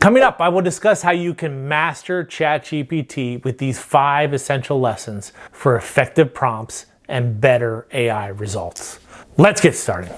Coming up, I will discuss how you can master ChatGPT with these 5 essential lessons for effective prompts and better AI results. Let's get started.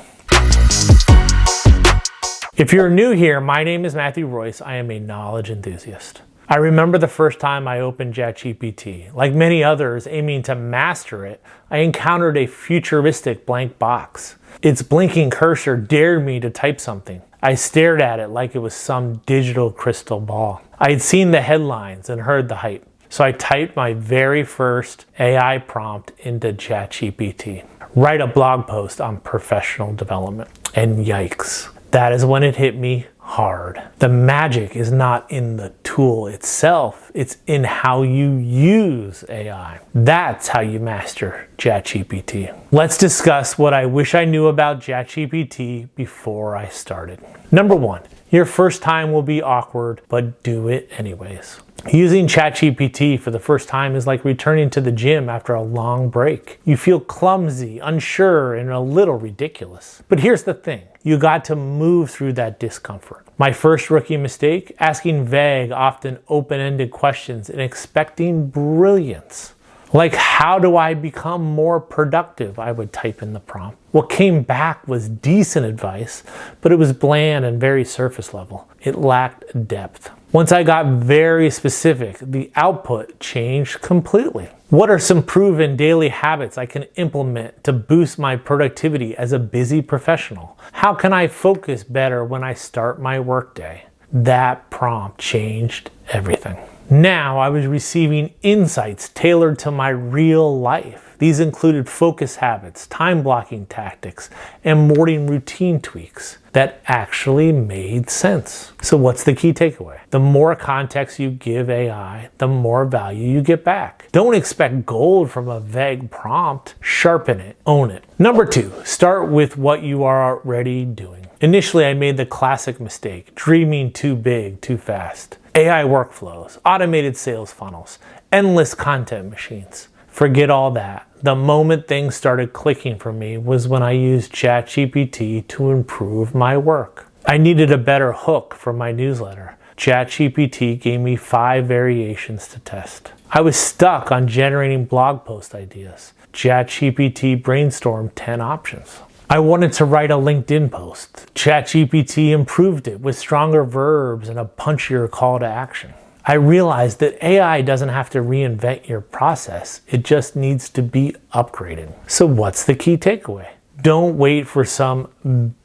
If you're new here, my name is Matthew Royce. I am a knowledge enthusiast. I remember the first time I opened ChatGPT. Like many others aiming to master it, I encountered a futuristic blank box. Its blinking cursor dared me to type something. I stared at it like it was some digital crystal ball. I had seen the headlines and heard the hype. So I typed my very first AI prompt into ChatGPT. Write a blog post on professional development. And yikes. That is when it hit me hard. The magic is not in the tool itself, it's in how you use AI. That's how you master ChatGPT. Let's discuss what I wish I knew about ChatGPT before I started. Number 1, your first time will be awkward, but do it anyways. Using ChatGPT for the first time is like returning to the gym after a long break. You feel clumsy, unsure, and a little ridiculous. But here's the thing. You got to move through that discomfort. My first rookie mistake, asking vague, often open-ended questions and expecting brilliance. Like, how do I become more productive? I would type in the prompt. What came back was decent advice, but it was bland and very surface level. It lacked depth. Once I got very specific, the output changed completely. What are some proven daily habits I can implement to boost my productivity as a busy professional? How can I focus better when I start my workday? That prompt changed everything. Now I was receiving insights tailored to my real life. These included focus habits, time blocking tactics, and morning routine tweaks that actually made sense. So what's the key takeaway? The more context you give AI, the more value you get back. Don't expect gold from a vague prompt. Sharpen it, own it. Number 2, start with what you are already doing. Initially, I made the classic mistake, dreaming too big, too fast. AI workflows, automated sales funnels, endless content machines. Forget all that. The moment things started clicking for me was when I used ChatGPT to improve my work. I needed a better hook for my newsletter. ChatGPT gave me 5 variations to test. I was stuck on generating blog post ideas. ChatGPT brainstormed 10 options. I wanted to write a LinkedIn post. ChatGPT improved it with stronger verbs and a punchier call to action. I realized that AI doesn't have to reinvent your process. It just needs to be upgraded. So what's the key takeaway? Don't wait for some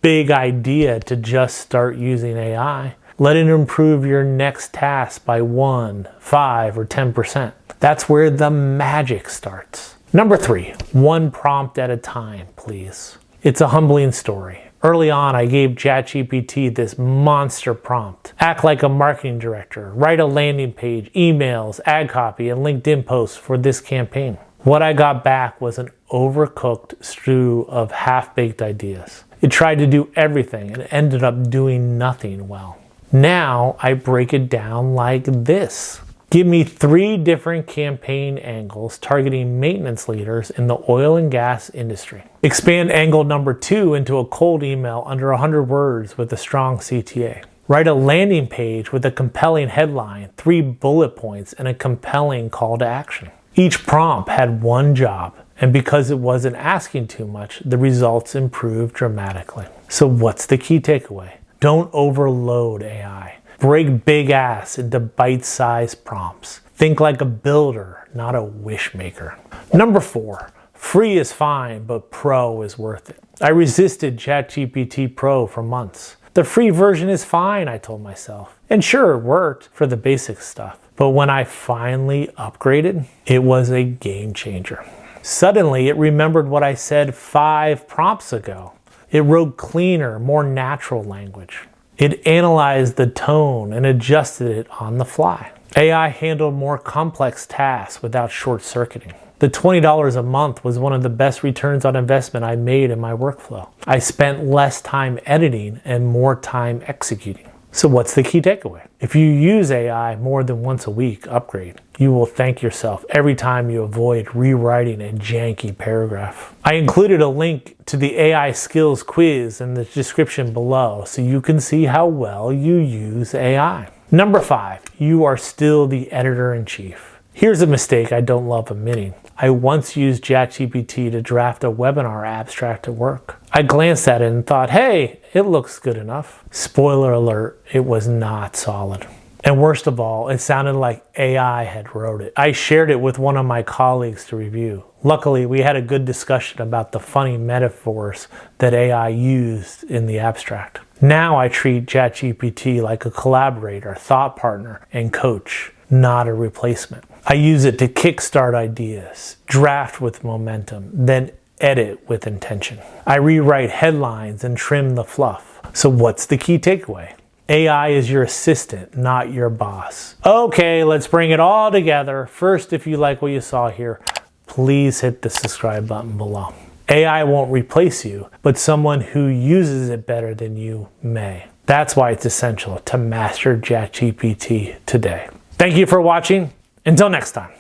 big idea to just start using AI. Let it improve your next task by 1, 5, or 10%. That's where the magic starts. Number 3, one prompt at a time, please. It's a humbling story. Early on, I gave ChatGPT this monster prompt. Act like a marketing director. Write a landing page, emails, ad copy, and LinkedIn posts for this campaign. What I got back was an overcooked stew of half-baked ideas. It tried to do everything and ended up doing nothing well. Now, I break it down like this. Give me 3 different campaign angles targeting maintenance leaders in the oil and gas industry. Expand angle number 2 into a cold email under 100 words with a strong CTA. Write a landing page with a compelling headline, 3 bullet points, and a compelling call to action. Each prompt had one job, and because it wasn't asking too much, the results improved dramatically. So what's the key takeaway? Don't overload AI. Break big ass into bite-sized prompts. Think like a builder, not a wish maker. Number 4, free is fine, but pro is worth it. I resisted ChatGPT Pro for months. The free version is fine, I told myself. And sure, it worked for the basic stuff. But when I finally upgraded, it was a game changer. Suddenly, it remembered what I said 5 prompts ago. It wrote cleaner, more natural language. It analyzed the tone and adjusted it on the fly. AI handled more complex tasks without short-circuiting. The $20 a month was one of the best returns on investment I made in my workflow. I spent less time editing and more time executing. So what's the key takeaway? If you use AI more than once a week, upgrade. You will thank yourself every time you avoid rewriting a janky paragraph. I included a link to the AI skills quiz in the description below so you can see how well you use AI. Number 5, you are still the editor-in-chief. Here's a mistake I don't love admitting. I once used ChatGPT to draft a webinar abstract at work. I glanced at it and thought, hey, it looks good enough. Spoiler alert, it was not solid. And worst of all, it sounded like AI had wrote it. I shared it with one of my colleagues to review. Luckily, we had a good discussion about the funny metaphors that AI used in the abstract. Now I treat ChatGPT like a collaborator, thought partner, and coach, not a replacement. I use it to kickstart ideas, draft with momentum, then edit with intention. I rewrite headlines and trim the fluff. So what's the key takeaway? AI is your assistant, not your boss. Okay, let's bring it all together. First, if you like what you saw here, please hit the subscribe button below. AI won't replace you, but someone who uses it better than you may. That's why it's essential to master ChatGPT today. Thank you for watching. Until next time.